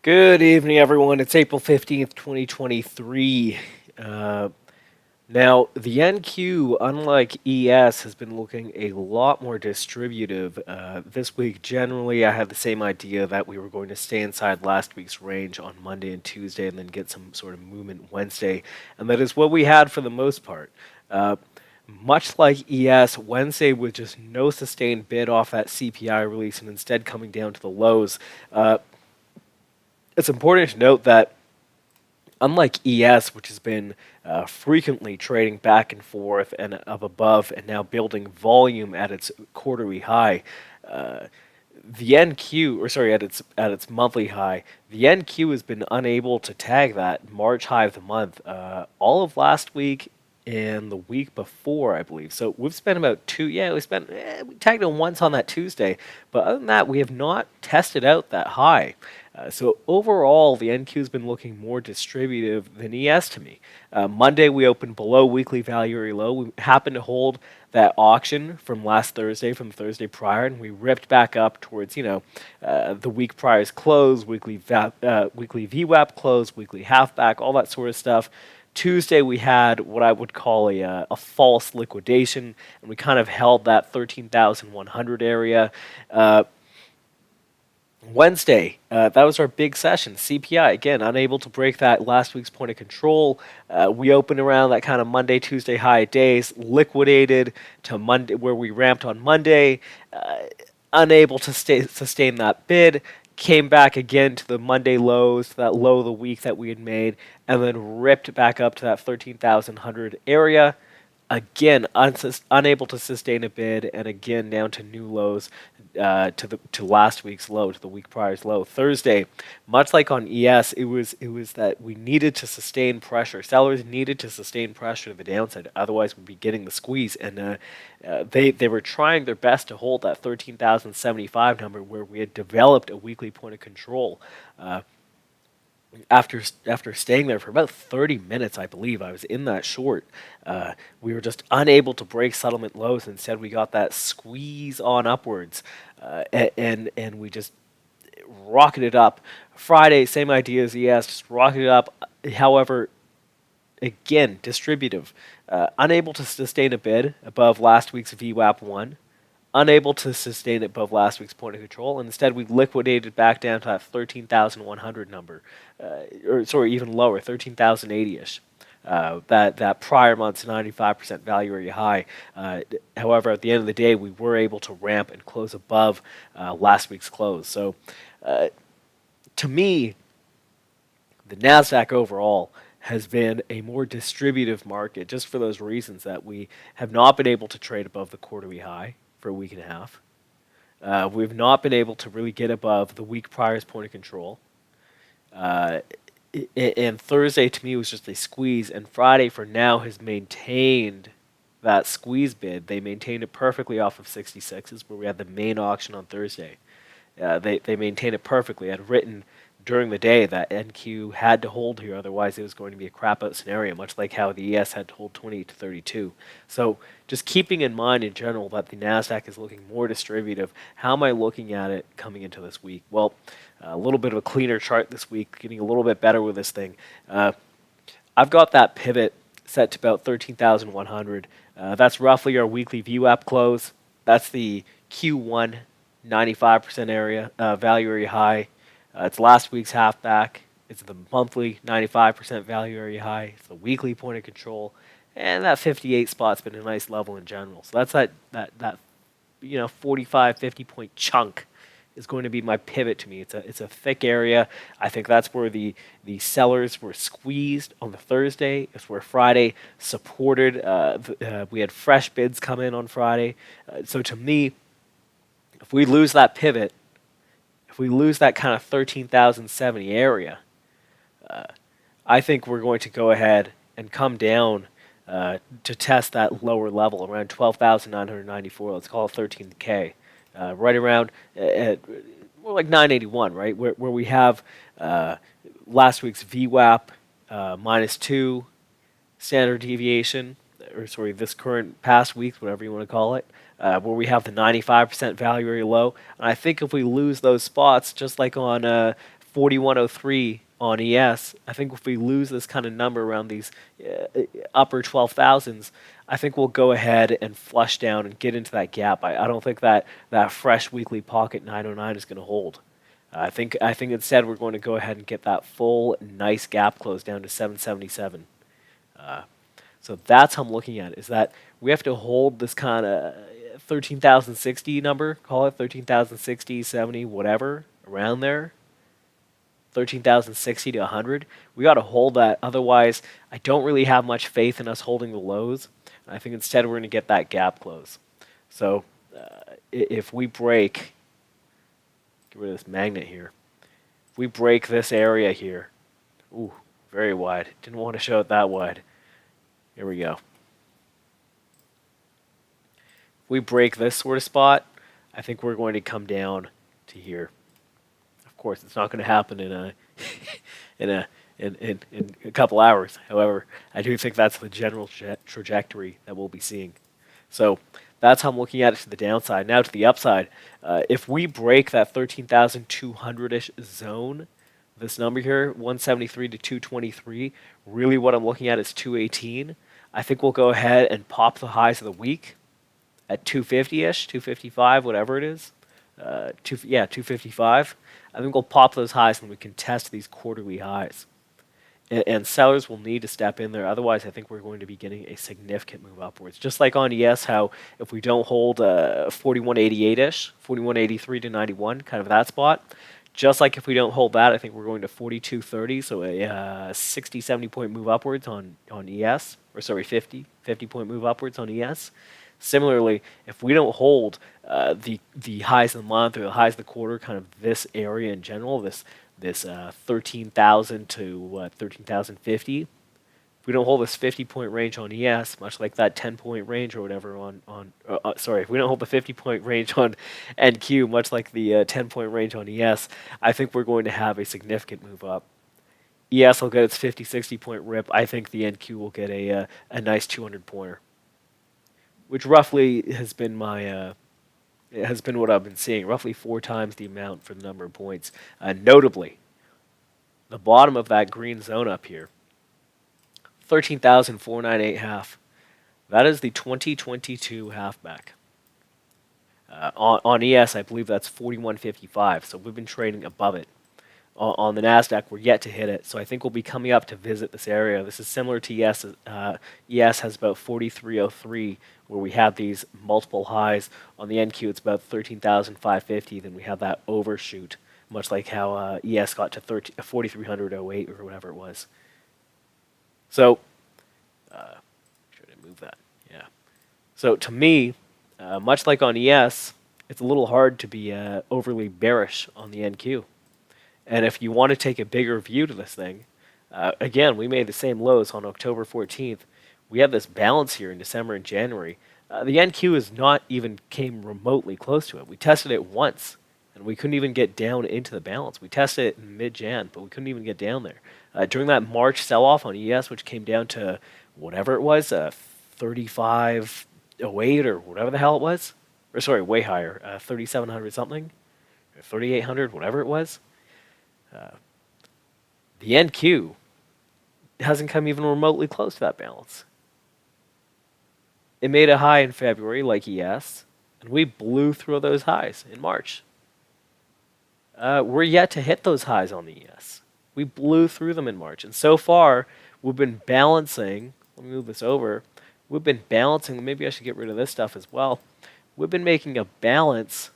Good evening, everyone. It's April 15th, 2023. Now, the NQ, unlike ES, has been looking a lot more distributive this week. Generally, I had the same idea that we were going to stay inside last week's range on Monday and Tuesday and then get some sort of movement Wednesday, and that is what we had for the most part. Much like ES, Wednesday with just no sustained bid off that CPI release and instead coming down to the lows. It's important to note that unlike ES, which has been frequently trading back and forth and up above and now building volume at its quarterly high, the NQ, or sorry, at its monthly high, the NQ has been unable to tag that March high of the month all of last week and the week before, I believe. So we've spent about we tagged it once on that Tuesday, but other than that, we have not tested out that high. So overall, the NQ has been looking more distributive than ES to me. Monday, we opened below weekly value area low. We happened to hold that auction from last Thursday, from Thursday prior, and we ripped back up towards, the week prior's close, weekly VWAP close, weekly halfback, all that sort of stuff. Tuesday, we had what I would call a false liquidation, and we kind of held that 13,100 area. Wednesday, that was our big session. CPI, again, unable to break that last week's point of control. We opened around that kind of Monday, Tuesday high days, liquidated to Monday, where we ramped on Monday, unable to sustain that bid, came back again to the Monday lows, to that low of the week that we had made, and then ripped back up to that 13,100 area. Again, unable to sustain a bid, and again down to new lows, to last week's low, to the week prior's low. Thursday, much like on ES, it was that we needed to sustain pressure. Sellers needed to sustain pressure to the downside, otherwise we'd be getting the squeeze. And they were trying their best to hold that 13,075 number, where we had developed a weekly point of control. After staying there for about 30 minutes, I believe, I was in that short. We were just unable to break settlement lows. Instead, we got that squeeze on upwards, and we just rocketed up. Friday, same idea as ES, just rocketed up. However, again, distributive, unable to sustain a bid above last week's VWAP 1. Unable to sustain it above last week's point of control, and instead we liquidated back down to that 13,100 number, or sorry, even lower, 13,080-ish. That prior month's 95% value area high. However, at the end of the day, we were able to ramp and close above last week's close. So, to me, the Nasdaq overall has been a more distributive market, just for those reasons that we have not been able to trade above the quarterly high for a week and a half. We've not been able to really get above the week prior's point of control. And Thursday, to me, was just a squeeze. And Friday, for now, has maintained that squeeze bid. They maintained it perfectly off of 66s, where we had the main auction on Thursday. They maintained it perfectly. I had written during the day that NQ had to hold here, otherwise it was going to be a crap out scenario, much like how the ES had to hold 28 to 32. So just keeping in mind in general that the Nasdaq is looking more distributive, how am I looking at it coming into this week? Well, a little bit of a cleaner chart this week, getting a little bit better with this thing. I've got that pivot set to about 13,100. That's roughly our weekly VWAP close. That's the Q1 95% area, value area high. It's last week's halfback. It's the monthly 95% value area high. It's the weekly point of control, and that 58 spot's been a nice level in general. So that's that 45, 50 point chunk is going to be my pivot to me. It's a thick area. I think that's where the sellers were squeezed on the Thursday. It's where Friday supported. We had fresh bids come in on Friday. So to me, if we lose that pivot, if we lose that kind of 13,070 area, I think we're going to go ahead and come down to test that lower level around 12,994. Let's call it 13K, right around more like 981, right? Where we have last week's VWAP -2 standard deviation, or sorry, this current past week, whatever you want to call it, where we have the 95% value area low. And I think if we lose those spots, just like on 4103 on ES. I think if we lose this kind of number around these upper 12,000s, I think we'll go ahead and flush down and get into that gap. I don't think that fresh weekly pocket 909 is going to hold. I think instead we're going to go ahead and get that full nice gap close down to 777. So that's how I'm looking at it, is that we have to hold this kind of 13,060 number, call it 13,060, 70, whatever, around there, 13,060 to 100. We got to hold that. Otherwise, I don't really have much faith in us holding the lows. I think instead we're going to get that gap close. So if we break, get rid of this magnet here. If we break this area here, ooh, very wide. Didn't want to show it that wide. Here we go. If we break this sort of spot, I think we're going to come down to here. Of course, it's not going to happen in a in a couple hours. However, I do think that's the general trajectory that we'll be seeing. So that's how I'm looking at it to the downside. Now to the upside, if we break that 13,200-ish zone, this number here, 173 to 223, really what I'm looking at is 218. I think we'll go ahead and pop the highs of the week at 250-ish, 255, whatever it is. 255. I think we'll pop those highs and we can test these quarterly highs. And sellers will need to step in there. Otherwise, I think we're going to be getting a significant move upwards. Just like on ES, how if we don't hold 4188-ish, 4183 to 91, kind of that spot, just like if we don't hold that, I think we're going to 4230, so a 60, 70-point move upwards on ES, or sorry, 50-point move upwards on ES. Similarly, if we don't hold the highs of the month or the highs of the quarter, kind of this area in general, this 13,000 to 13,050, if we don't hold this 50-point range on ES, much like that 10-point range or whatever if we don't hold the 50-point range on NQ, much like the 10-point range on ES, I think we're going to have a significant move up. ES will get its 50, 60-point rip. I think the NQ will get a nice 200-pointer, which roughly has been what I've been seeing, roughly 4 times the amount for the number of points. Notably, the bottom of that green zone up here, 13,498 half. That is the 2022 halfback. On ES, I believe that's 4155, so we've been trading above it. On the Nasdaq, we're yet to hit it, so I think we'll be coming up to visit this area. This is similar to ES. ES has about 4303, where we have these multiple highs. On the NQ, it's about 13,550. Then we have that overshoot, much like how ES got to 4,308 or whatever it was. So, should I move that? Yeah. So to me, much like on ES, it's a little hard to be overly bearish on the NQ. And if you want to take a bigger view to this thing, again, we made the same lows on October 14th. We have this balance here in December and January. The NQ has not even came remotely close to it. We tested it once, and we couldn't even get down into the balance. We tested it in mid-Jan, but we couldn't even get down there. During that March sell-off on ES, which came down to whatever it was, 3508 or whatever the hell it was, or sorry, way higher, 3700 something, or 3800, whatever it was. The NQ hasn't come even remotely close to that balance. It made a high in February, like ES, and we blew through those highs in March. We're yet to hit those highs on the ES. We blew through them in March, and so far, we've been balancing. Let me move this over. We've been balancing. Maybe I should get rid of this stuff as well. We've been making a balance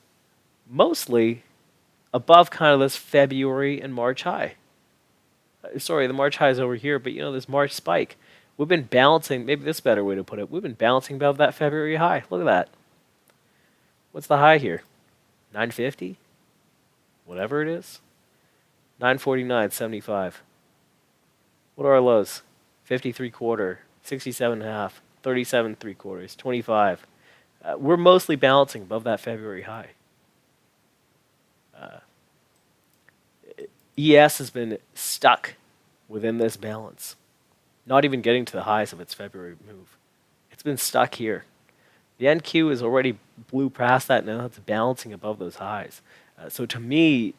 mostly above kind of this February and March high. Sorry, the March high is over here, but this March spike. We've been balancing, maybe this is a better way to put it, we've been balancing above that February high. Look at that. What's the high here? 950? Whatever it is. 949.75. What are our lows? 53.25, 67.5, 37.75, 25. We're mostly balancing above that February high. ES has been stuck within this balance, not even getting to the highs of its February move. It's been stuck here. The NQ is already blew past that, now it's balancing above those highs. So to me,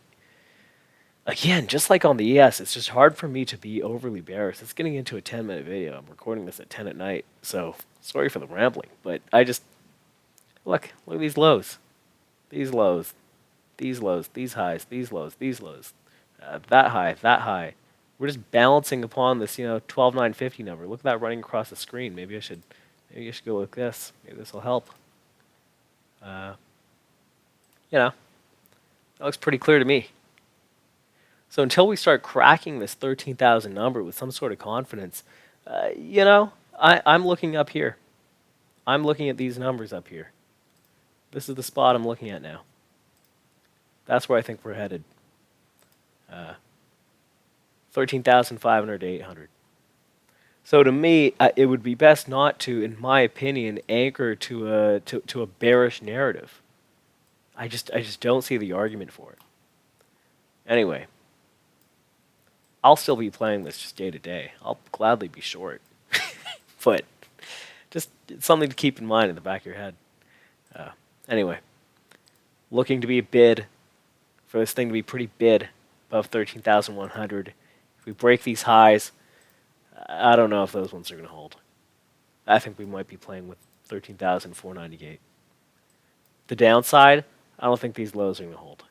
Again, just like on the ES, it's just hard for me to be overly bearish. It's getting into a 10-minute video. I'm recording this at 10 at night, so sorry for the rambling. But I just, look at these lows. These lows, these lows, these highs, these lows, these lows. That high, that high. We're just balancing upon this, 12,950 number. Look at that running across the screen. Maybe I should go like this. Maybe this will help. Uh, that looks pretty clear to me. So until we start cracking this 13,000 number with some sort of confidence, I'm looking up here. I'm looking at these numbers up here. This is the spot I'm looking at now. That's where I think we're headed. 13,500 to 800. So to me, it would be best not to, in my opinion, anchor to a bearish narrative. I just don't see the argument for it. Anyway, I'll still be playing this just day to day. I'll gladly be short, but just it's something to keep in mind in the back of your head. Anyway, looking to be a bid for this thing to be pretty bid above 13,100. If we break these highs, I don't know if those ones are going to hold. I think we might be playing with 13,498. The downside, I don't think these lows are going to hold.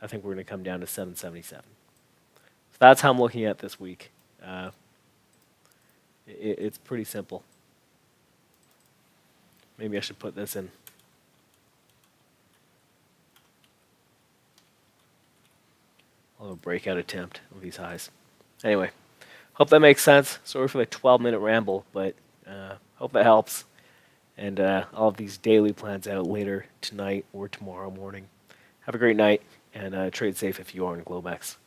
I think we're going to come down to 777. So that's how I'm looking at this week. It's pretty simple. Maybe I should put this in. I'll have a breakout attempt of these highs. Anyway, hope that makes sense. Sorry for the 12-minute ramble, but hope that helps. And I'll have these daily plans out later tonight or tomorrow morning. Have a great night, and trade safe if you are in Globex.